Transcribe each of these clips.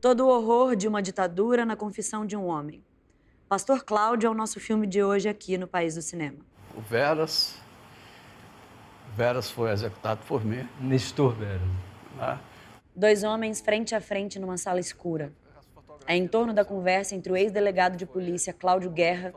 Todo o horror de uma ditadura na confissão de um homem. Pastor Cláudio é o nosso filme de hoje aqui no País do Cinema. O Veras foi executado por mim, Nestor Veras. né? Dois homens frente a frente numa sala escura. É em torno da conversa entre o ex-delegado de polícia Cláudio Guerra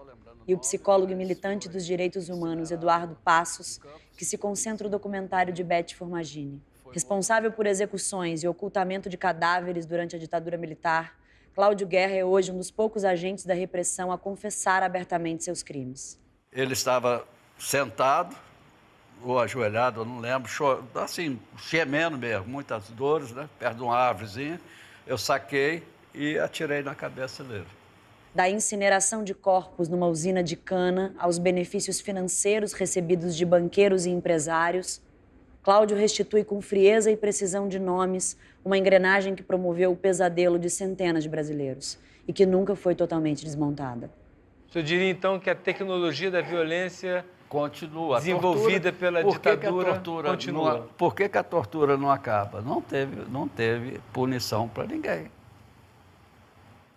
e o psicólogo e militante dos direitos humanos Eduardo Passos que se concentra o documentário de Beth Formagini. Responsável por execuções e ocultamento de cadáveres durante a ditadura militar, Cláudio Guerra é hoje um dos poucos agentes da repressão a confessar abertamente seus crimes. Ele estava sentado ou ajoelhado, eu não lembro, assim, gemendo mesmo, muitas dores, né? Perto de uma árvorezinha. Eu saquei e atirei na cabeça dele. Da incineração de corpos numa usina de cana aos benefícios financeiros recebidos de banqueiros e empresários, Cláudio restitui com frieza e precisão de nomes uma engrenagem que promoveu o pesadelo de centenas de brasileiros e que nunca foi totalmente desmontada. O senhor diria, então, que a tecnologia da violência Continua. desenvolvida pela ditadura continua? Por que a tortura não acaba? Não teve punição para ninguém.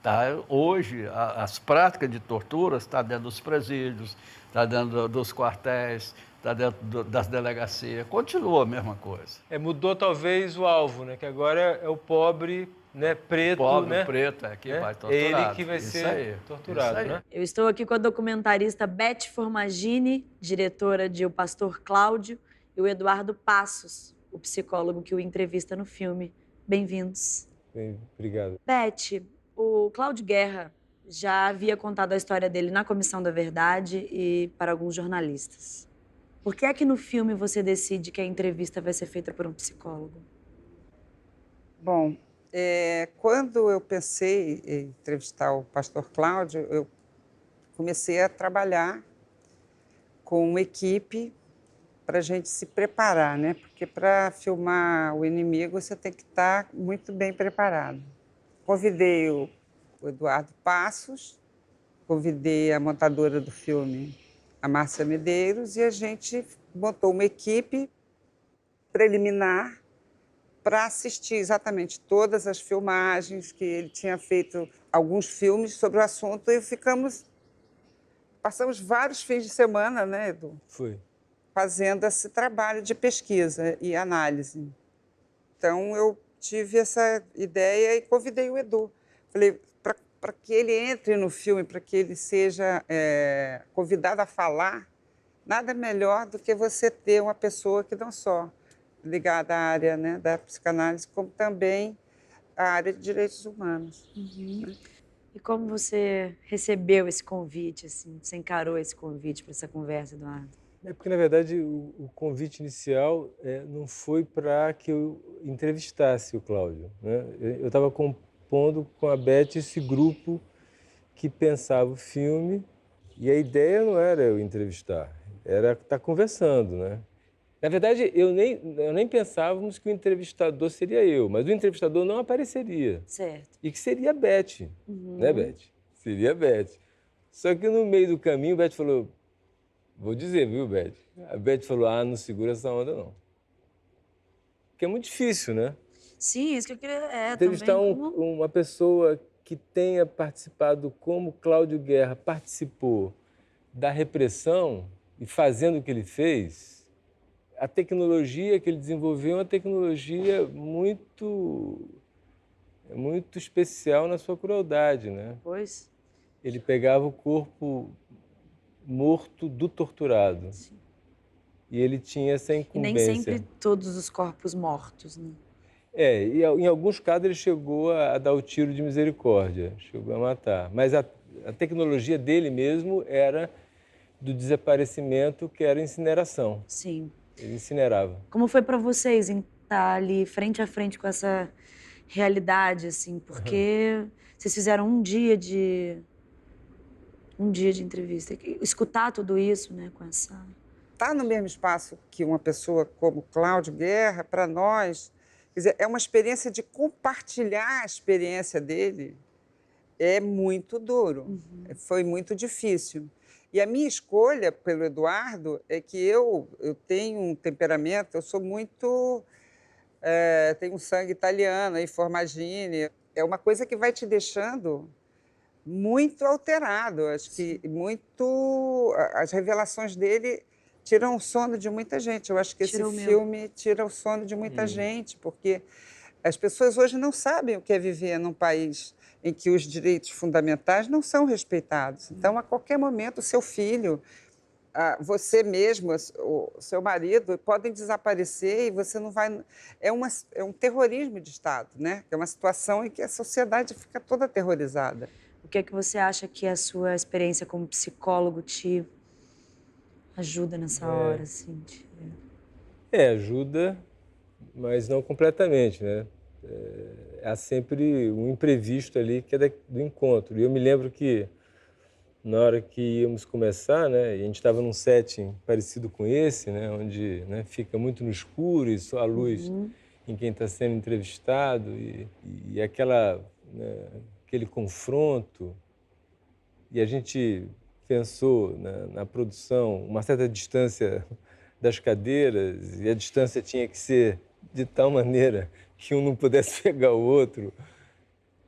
Tá? Hoje, as práticas de tortura estão dentro dos presídios, está dentro dos quartéis, está dentro das delegacias. Continua a mesma coisa. Mudou talvez o alvo, né? Que agora é o pobre, né, preto, Pobre, né? preto, que vai É torturado. ele que vai Isso ser aí, torturado, isso aí. né? Eu estou aqui com a documentarista Beth Formagini, diretora de O Pastor Cláudio, e o Eduardo Passos, o psicólogo que o entrevista no filme. Bem-vindos. Bem, obrigado. Beth, o Cláudio Guerra já havia contado a história dele na Comissão da Verdade e para alguns jornalistas. Por que é que no filme você decide que a entrevista vai ser feita por um psicólogo? Bom, quando eu pensei em entrevistar o pastor Cláudio, eu comecei a trabalhar com uma equipe para a gente se preparar, né? Porque para filmar o inimigo você tem que estar muito bem preparado. Convidei o Eduardo Passos, convidei a montadora do filme, a Márcia Medeiros, e a gente montou uma equipe preliminar para assistir exatamente todas as filmagens, que ele tinha feito alguns filmes sobre o assunto, e passamos vários fins de semana, né, Edu? Foi. Fazendo esse trabalho de pesquisa e análise. Então, eu tive essa ideia e convidei o Edu. Falei, para que ele entre no filme, para que ele seja convidado a falar, nada melhor do que você ter uma pessoa que não só ligada à área, né, da psicanálise, como também à área de direitos humanos. Uhum. E como você recebeu esse convite, assim? Você encarou esse convite para essa conversa, Eduardo? Porque, na verdade, o convite inicial não foi para que eu entrevistasse o Cláudio, né? Eu estava compondo com a Beth esse grupo que pensava o filme, e a ideia não era eu entrevistar, era estar conversando, né? Na verdade, eu nem pensávamos que o entrevistador seria eu, mas o entrevistador não apareceria. Certo. E que seria a Beth, né, Beth? Seria a Beth. Só que no meio do caminho, a Beth falou, vou dizer, viu, Beth? A Beth falou, não segura essa onda, não. Porque é muito difícil, né? Sim, isso que eu queria... Entrevistar também uma pessoa que tenha participado como Cláudio Guerra participou da repressão e fazendo o que ele fez, a tecnologia que ele desenvolveu é uma tecnologia muito especial na sua crueldade, né? Pois. Ele pegava o corpo morto do torturado. Sim. E ele tinha essa E incumbência. nem sempre todos os corpos mortos, né? E em alguns casos ele chegou a dar o tiro de misericórdia, chegou a matar. Mas a tecnologia dele mesmo era do desaparecimento, que era incineração. Sim. Ele incinerava. Como foi para vocês estar ali frente a frente com essa realidade, assim? Porque vocês fizeram um dia de entrevista. Escutar tudo isso, né, com essa... Estar no mesmo espaço que uma pessoa como Cláudio Guerra, para nós, quer dizer, é uma experiência de compartilhar a experiência dele. É muito duro, foi muito difícil. E a minha escolha pelo Eduardo é que eu tenho um temperamento, eu sou muito... tenho um sangue italiano, aí Formagini. é uma coisa que vai te deixando muito alterado. Acho que as revelações dele tiram o sono de muita gente. Eu acho que esse filme tira o sono de muita gente, porque as pessoas hoje não sabem o que é viver num país em que os direitos fundamentais não são respeitados. Então, a qualquer momento, o seu filho, você mesmo, o seu marido, podem desaparecer e você não vai... É um terrorismo de Estado, né? É uma situação em que a sociedade fica toda aterrorizada. O que é que você acha que a sua experiência como psicólogo te ajuda nessa hora, assim? Ajuda, mas não completamente, né? Há sempre um imprevisto ali que é do encontro. E eu me lembro que na hora que íamos começar, né, e a gente estava num setting parecido com esse, né, onde, né, fica muito no escuro e só a luz em quem está sendo entrevistado e aquele confronto. E a gente pensou na produção uma certa distância das cadeiras e a distância tinha que ser de tal maneira que um não pudesse pegar o outro.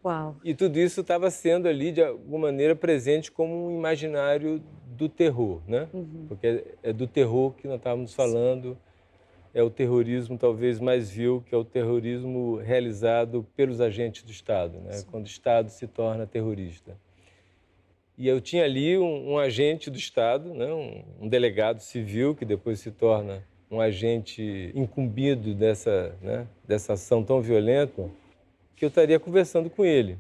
Uau. E tudo isso estava sendo ali, de alguma maneira, presente como um imaginário do terror, né? Porque é do terror que nós estávamos falando, é o terrorismo talvez mais vil, que é o terrorismo realizado pelos agentes do Estado, né? Quando o Estado se torna terrorista. E eu tinha ali um agente do Estado, né? Um delegado civil, que depois se torna um agente incumbido dessa ação tão violenta, que eu estaria conversando com ele.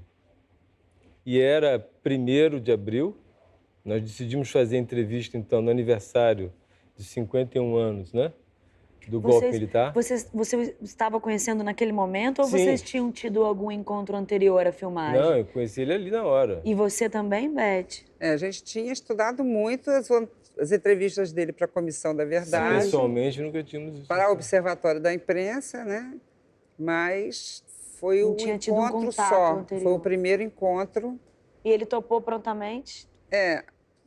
E era 1º de abril, nós decidimos fazer a entrevista, então, no aniversário de 51 anos, né, do golpe militar. Você estava conhecendo naquele momento ou Sim. vocês tinham tido algum encontro anterior à filmagem? Não, eu conheci ele ali na hora. E você também, Beth? A gente tinha estudado muito as entrevistas dele para a Comissão da Verdade. Pessoalmente, nunca tínhamos visto. Para o Observatório da Imprensa, né? Mas foi um encontro só. Anterior. Foi o primeiro encontro. E ele topou prontamente?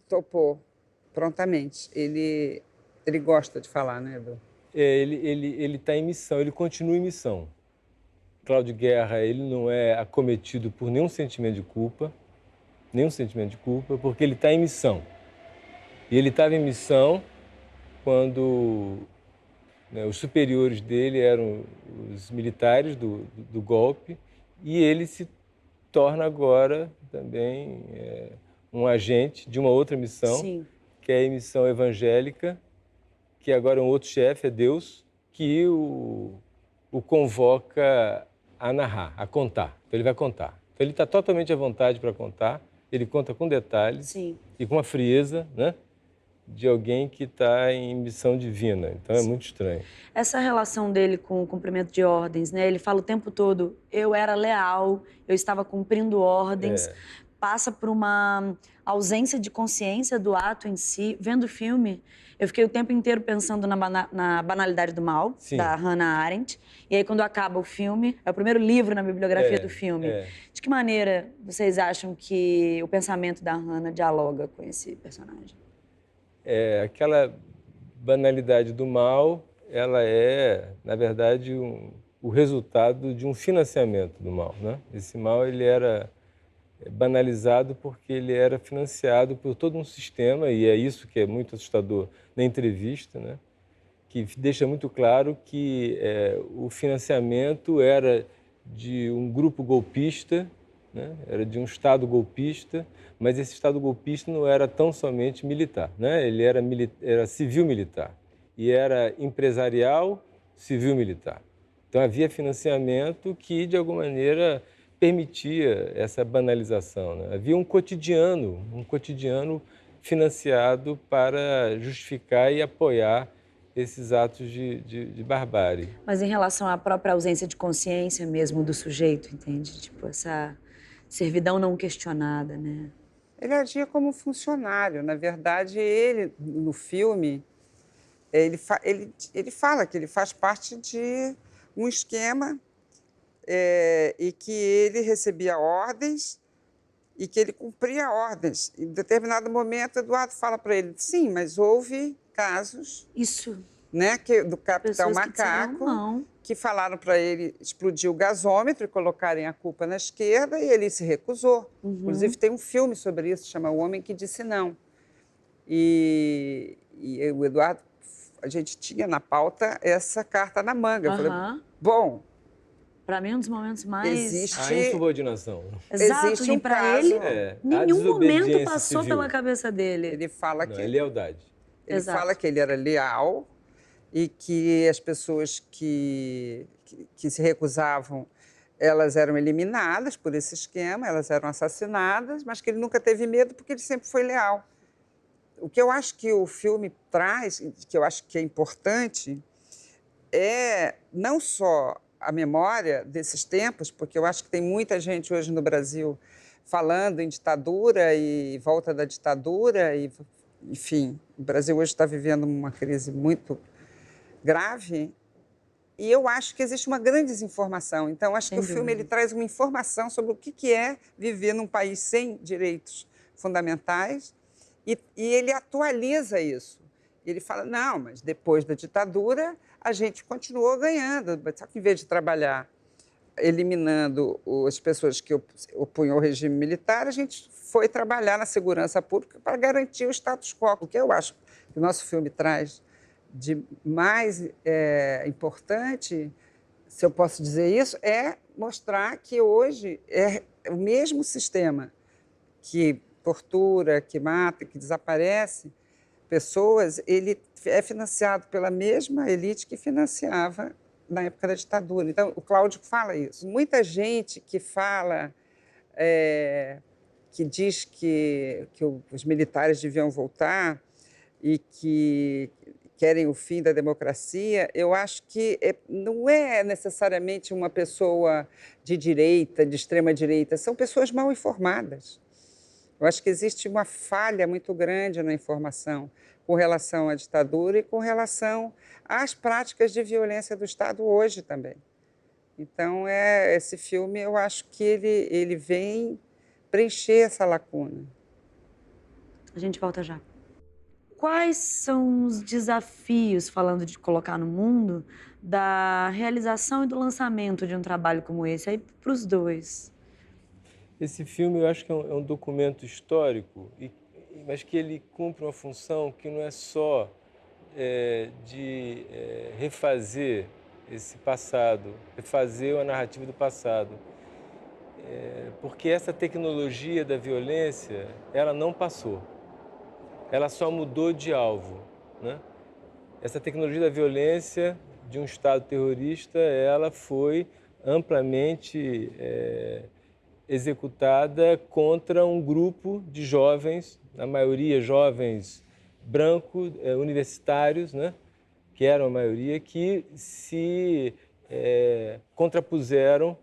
Topou prontamente. Ele gosta de falar, né, Edu? Ele está em missão, ele continua em missão. Cláudio Guerra, ele não é acometido por nenhum sentimento de culpa, porque ele está em missão. E ele estava em missão quando, né, os superiores dele eram os militares do golpe e ele se torna agora também um agente de uma outra missão, Sim. que é a missão evangélica, que agora é um outro chefe, é Deus, que o convoca a narrar, a contar. Então ele vai contar. Então ele está totalmente à vontade para contar, ele conta com detalhes. Sim. E com a frieza, né, de alguém que está em missão divina. Então é muito estranho. Essa relação dele com o cumprimento de ordens, né? Ele fala o tempo todo, eu era leal, eu estava cumprindo ordens. Passa por uma ausência de consciência do ato em si. Vendo o filme, eu fiquei o tempo inteiro pensando na Banalidade do Mal, Sim. da Hannah Arendt. E aí, quando acaba o filme, é o primeiro livro na bibliografia do filme. De que maneira vocês acham que o pensamento da Hannah dialoga com esse personagem? Aquela banalidade do mal, ela é, na verdade, o resultado de um financiamento do mal, né? Esse mal, ele era banalizado porque ele era financiado por todo um sistema, e é isso que é muito assustador na entrevista, né? Que deixa muito claro que o financiamento era de um grupo golpista, né? Era de um Estado golpista, mas esse Estado golpista não era tão somente militar, né? Ele era civil-militar e era empresarial civil-militar. Então havia financiamento que, de alguma maneira, permitia essa banalização, né? Havia um cotidiano financiado para justificar e apoiar esses atos de barbárie. Mas em relação à própria ausência de consciência mesmo do sujeito, entende? Tipo, essa servidão não questionada, né? Ele agia como funcionário. Na verdade, ele, no filme, ele fala que ele faz parte de um esquema e que ele recebia ordens e que ele cumpria ordens. Em determinado momento, Eduardo fala para ele, sim, mas houve casos... Isso. Né, do Capitão Macaco, que falaram para ele explodir o gasômetro e colocarem a culpa na esquerda, e ele se recusou. Inclusive, tem um filme sobre isso, chama O Homem que Disse Não. E o Eduardo, a gente tinha na pauta essa carta na manga. Eu falei, bom... Para mim, um dos momentos mais... Existe... A insubordinação. Exato, existe e para caso... ele, nenhum momento passou civil. pela cabeça dele. Ele fala Não, que... é lealdade. Ele Exato. fala que ele era leal e que as pessoas que se recusavam, elas eram eliminadas por esse esquema, elas eram assassinadas, mas que ele nunca teve medo porque ele sempre foi leal. O que eu acho que o filme traz, que eu acho que é importante, é não só a memória desses tempos, porque eu acho que tem muita gente hoje no Brasil falando em ditadura e volta da ditadura, e, enfim, o Brasil hoje está vivendo uma crise muito grave, e eu acho que existe uma grande desinformação. Então, acho que o filme ele traz uma informação sobre o que é viver num país sem direitos fundamentais, e ele atualiza isso. Ele fala, não, mas depois da ditadura a gente continuou ganhando, só que em vez de trabalhar eliminando as pessoas que opunham ao regime militar, a gente foi trabalhar na segurança pública para garantir o status quo. O que eu acho que o nosso filme traz de mais importante, se eu posso dizer isso, é mostrar que hoje é o mesmo sistema que tortura, que mata, que desaparece pessoas, ele é financiado pela mesma elite que financiava na época da ditadura. Então, o Cláudio fala isso. Muita gente que fala, que diz que os militares deviam voltar e que querem o fim da democracia, eu acho que não é necessariamente uma pessoa de direita, de extrema-direita, são pessoas mal informadas. Eu acho que existe uma falha muito grande na informação com relação à ditadura e com relação às práticas de violência do Estado hoje também. Então, esse filme, eu acho que ele vem preencher essa lacuna. A gente volta já. Quais são os desafios, falando de colocar no mundo, da realização e do lançamento de um trabalho como esse? Aí, para os dois. Esse filme, eu acho que é um documento histórico, mas que ele cumpre uma função que não é só de refazer esse passado, refazer a narrativa do passado. Porque essa tecnologia da violência, ela não passou. Ela só mudou de alvo, né? Essa tecnologia da violência de um Estado terrorista, ela foi amplamente executada contra um grupo de jovens, na maioria jovens brancos, universitários, né? Que eram a maioria, que se contrapuseram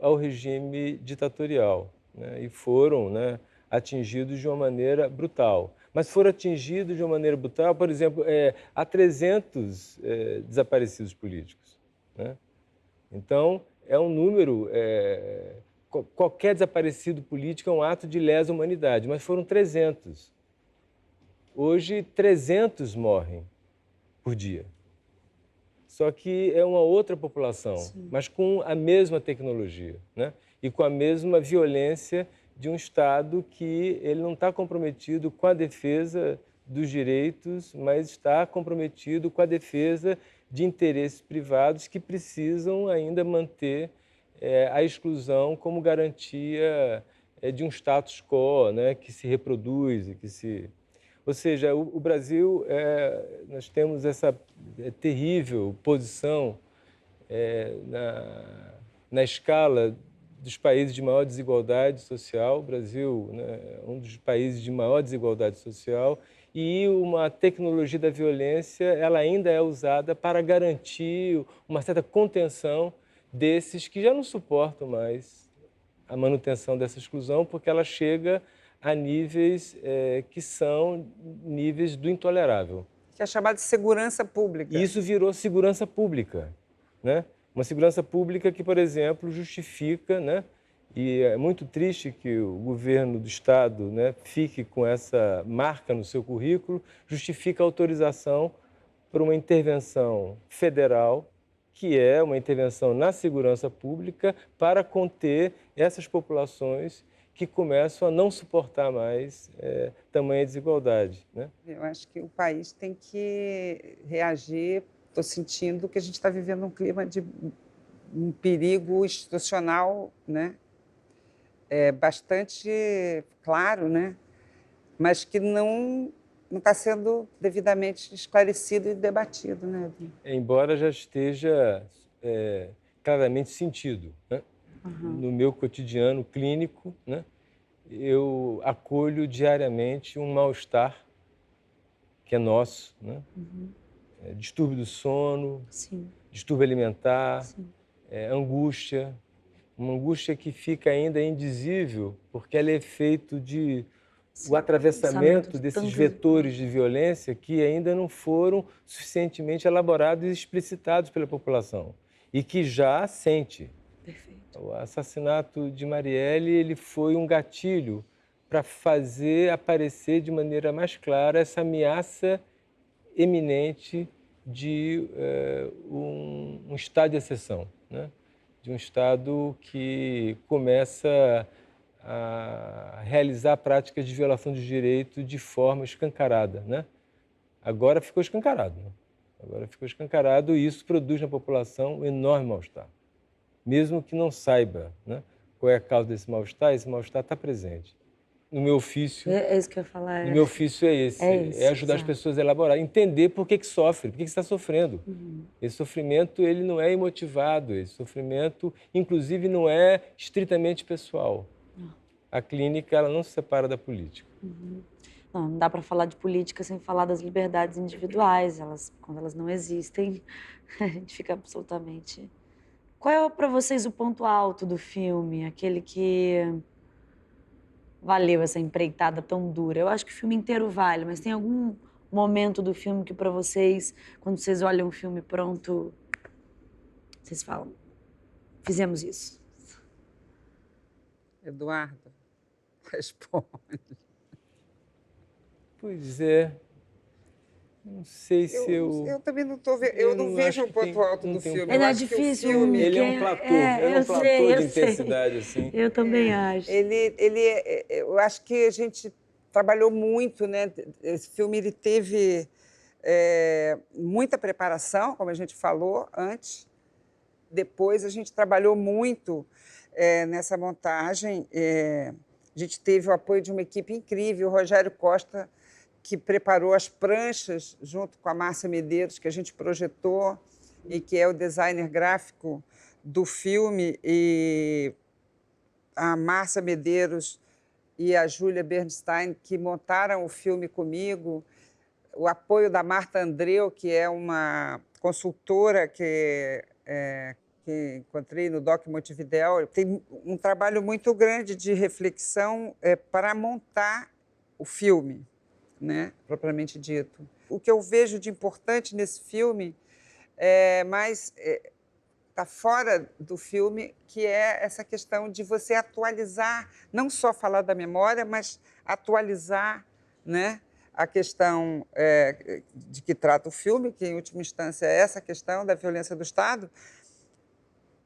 ao regime ditatorial, né? E foram, né, atingidos de uma maneira brutal. Mas foram atingidos de uma maneira brutal, por exemplo, há 300 desaparecidos políticos, né? Então, é um número... qualquer desaparecido político é um ato de lesa humanidade, mas foram 300. Hoje, 300 morrem por dia. Só que é uma outra população, sim, mas com a mesma tecnologia, né? E com a mesma violência de um Estado que ele não está comprometido com a defesa dos direitos, mas está comprometido com a defesa de interesses privados que precisam ainda manter a exclusão como garantia de um status quo, né, que se reproduz e que se... Ou seja, o Brasil, nós temos essa terrível posição na escala dos países de maior desigualdade social. O Brasil, né, é um dos países de maior desigualdade social, e uma tecnologia da violência, ela ainda é usada para garantir uma certa contenção desses que já não suportam mais a manutenção dessa exclusão, porque ela chega a níveis que são níveis do intolerável. Que é chamado de segurança pública. E isso virou segurança pública, né? Uma segurança pública que, por exemplo, justifica, né? E é muito triste que o governo do Estado, né, fique com essa marca no seu currículo, justifica a autorização para uma intervenção federal que é uma intervenção na segurança pública para conter essas populações que começam a não suportar mais tamanha desigualdade, né? Eu acho que o país tem que reagir. Estou sentindo que a gente está vivendo um clima de um perigo institucional, né? Bastante claro, né? Mas que não está sendo devidamente esclarecido e debatido, né? Embora já esteja claramente sentido, né? No meu cotidiano clínico, né? Eu acolho diariamente um mal-estar que é nosso, né? Distúrbio do sono, Sim, distúrbio alimentar, sim. angústia, uma angústia que fica ainda indizível, porque ela é feito de o atravessamento Pensamentos, desses tantos- vetores de violência que ainda não foram suficientemente elaborados e explicitados pela população e que já sente. Perfeito. O assassinato de Marielle, ele foi um gatilho para fazer aparecer de maneira mais clara essa ameaça eminente de um estado de exceção, né? De um estado que começa a realizar práticas de violação de direito de forma escancarada, né? Agora ficou escancarado, né? Agora ficou escancarado e isso produz na população um enorme mal-estar. Mesmo que não saiba, né, qual é a causa desse mal-estar, esse mal-estar está presente. No meu ofício, É isso que eu ia falar. no meu ofício é esse, é ajudar as exato. pessoas a elaborar, entender por que sofre, por que está sofrendo. Esse sofrimento ele não é imotivado, esse sofrimento, inclusive, não é estritamente pessoal. A clínica ela não se separa da política. Não dá para falar de política sem falar das liberdades individuais. Quando elas não existem, a gente fica absolutamente... Qual é para vocês o ponto alto do filme? Aquele que valeu essa empreitada tão dura? Eu acho que o filme inteiro vale, mas tem algum momento do filme que para vocês, quando vocês olham o filme pronto, vocês falam, fizemos isso? Eduardo, responde. Pois é. Não sei se Eu também não estou vendo, eu eu não não vejo acho o que tem- ponto alto não do tem um filme. ponto. Eu É acho que o difícil, filme, ele é um platô, ele é um platô de intensidade, assim. Eu também acho. eu acho que a gente trabalhou muito, né? Esse filme ele teve muita preparação, como a gente falou antes. Depois a gente trabalhou muito nessa montagem. A gente teve o apoio de uma equipe incrível, o Rogério Costa, que preparou as pranchas junto com a Márcia Medeiros, que a gente projetou, e que é o designer gráfico do filme, e a Márcia Medeiros e a Júlia Bernstein, que montaram o filme comigo, o apoio da Marta Andreu, que é uma consultora que encontrei no Doc Montevidéu. Tem um trabalho muito grande de reflexão para montar o filme, né, propriamente dito. O que eu vejo de importante nesse filme está fora do filme, que é essa questão de você atualizar, não só falar da memória, mas atualizar, né, a questão de que trata o filme, que, em última instância, é essa questão da violência do Estado,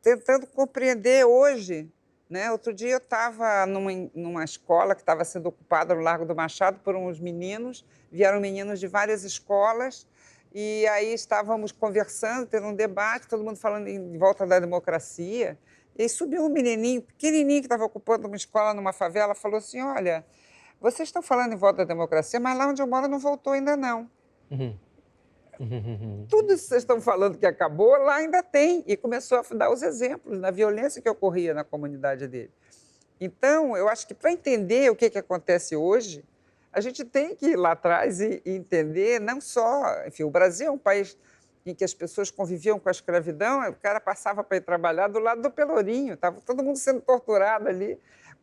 tentando compreender hoje, né? Outro dia eu estava numa escola que estava sendo ocupada no Largo do Machado por uns meninos, vieram meninos de várias escolas, e aí estávamos conversando, tendo um debate, todo mundo falando em volta da democracia, e aí subiu um menininho, pequenininho, que estava ocupando uma escola numa favela, falou assim, olha, vocês estão falando em volta da democracia, mas lá onde eu moro não voltou ainda não. Tudo isso que vocês estão falando que acabou, lá ainda tem. E começou a dar os exemplos da violência que ocorria na comunidade dele. Então, eu acho que para entender o que acontece hoje, a gente tem que ir lá atrás e entender, não só... Enfim, o Brasil é um país em que as pessoas conviviam com a escravidão, o cara passava para ir trabalhar do lado do Pelourinho, estava todo mundo sendo torturado ali,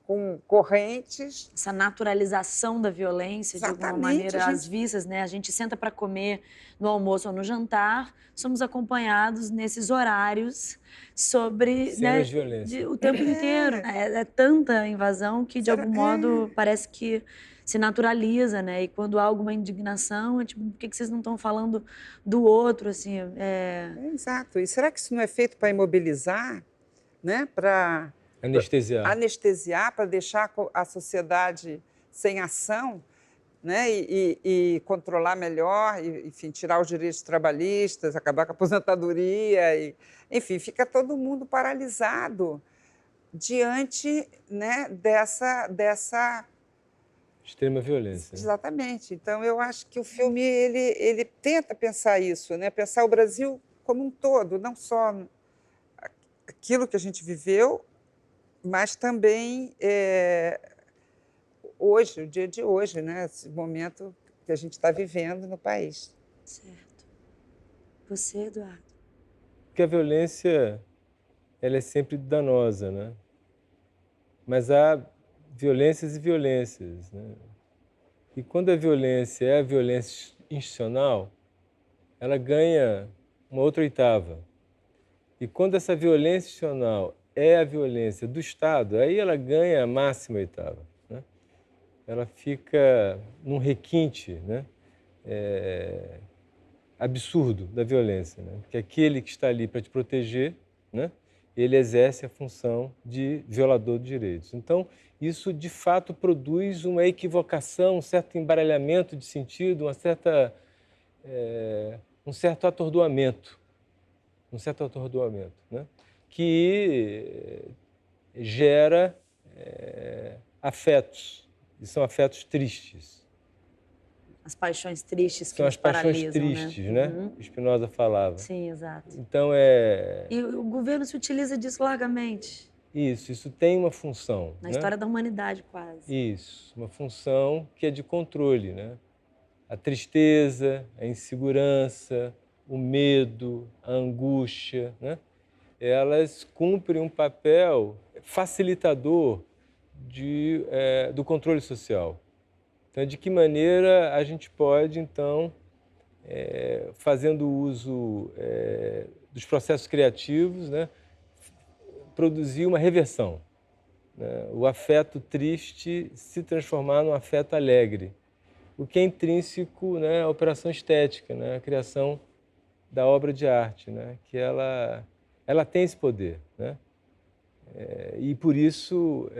com correntes. Essa naturalização da violência, de alguma Exatamente, maneira, às vistas, né? A gente senta para comer no almoço ou no jantar, somos acompanhados nesses horários sobre, né, Cenas de violência. o tempo inteiro. É tanta invasão que, de algum modo, parece que se naturaliza, né? E quando há alguma indignação, é tipo, por que vocês não estão falando do outro, assim? Exato. E será que isso não é feito para imobilizar, né? Para anestesiar, para deixar a sociedade sem ação, né? E controlar melhor, enfim, tirar os direitos trabalhistas, acabar com a aposentadoria, enfim, fica todo mundo paralisado diante, né, dessa extrema violência. Exatamente. Então, eu acho que o filme ele tenta pensar isso, né? Pensar o Brasil como um todo, não só aquilo que a gente viveu, mas também hoje, o dia de hoje, né? Esse momento que a gente está vivendo no país. Certo. Você, Eduardo? Porque a violência, ela é sempre danosa, né? Mas há violências e violências, né? E quando a violência é a violência institucional, ela ganha uma outra oitava. E quando essa violência institucional é a violência do Estado, aí ela ganha a máxima oitava, né? Ela fica num requinte, né? Absurdo da violência, né? Porque aquele que está ali para te proteger, né? Ele exerce a função de violador de direitos. Então, isso, de fato, produz uma equivocação, um certo embaralhamento de sentido, um certo atordoamento, né? Que gera afetos, e são afetos tristes. As paixões tristes que são nos as paixões paralisam, tristes, né? Spinoza falava. Sim, exato. Então, E o governo se utiliza disso largamente. Isso tem uma função. Na história da humanidade, quase. Isso, uma função que é de controle, né? A tristeza, a insegurança, o medo, a angústia, né? Elas cumprem um papel facilitador do controle social. Então, de que maneira a gente pode, então, fazendo uso dos processos criativos, né, produzir uma reversão, né? O afeto triste se transformar num afeto alegre, o que é intrínseco, né, à operação estética, né, a criação da obra de arte, né, que ela tem esse poder, né? E por isso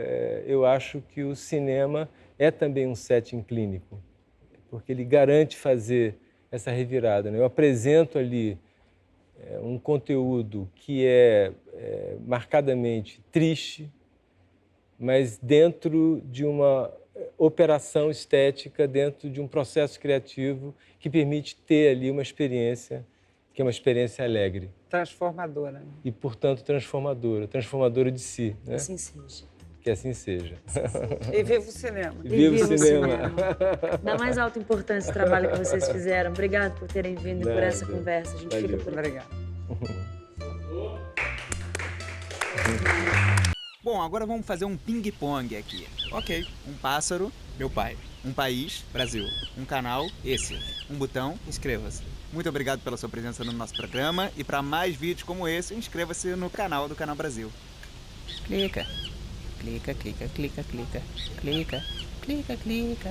eu acho que o cinema é também um setting clínico, porque ele garante fazer essa revirada, né? Eu apresento ali um conteúdo que é marcadamente triste, mas dentro de uma operação estética, dentro de um processo criativo que permite ter ali uma experiência que é uma experiência alegre. Transformadora. E, portanto, transformadora de si. Né? Assim seja. Que assim seja. E viva o cinema. E viva o cinema. Dá mais alta importância o trabalho que vocês fizeram. Obrigado por terem vindo e por essa conversa. A gente fica por aqui. Obrigada. Bom, agora vamos fazer um ping-pong aqui. Ok, um pássaro, meu pai. Um país, Brasil. Um canal, esse. Um botão, inscreva-se. Muito obrigado pela sua presença no nosso programa e para mais vídeos como esse, inscreva-se no canal do Canal Brasil. Clica. Clica, clica, clica, clica. Clica, clica, clica.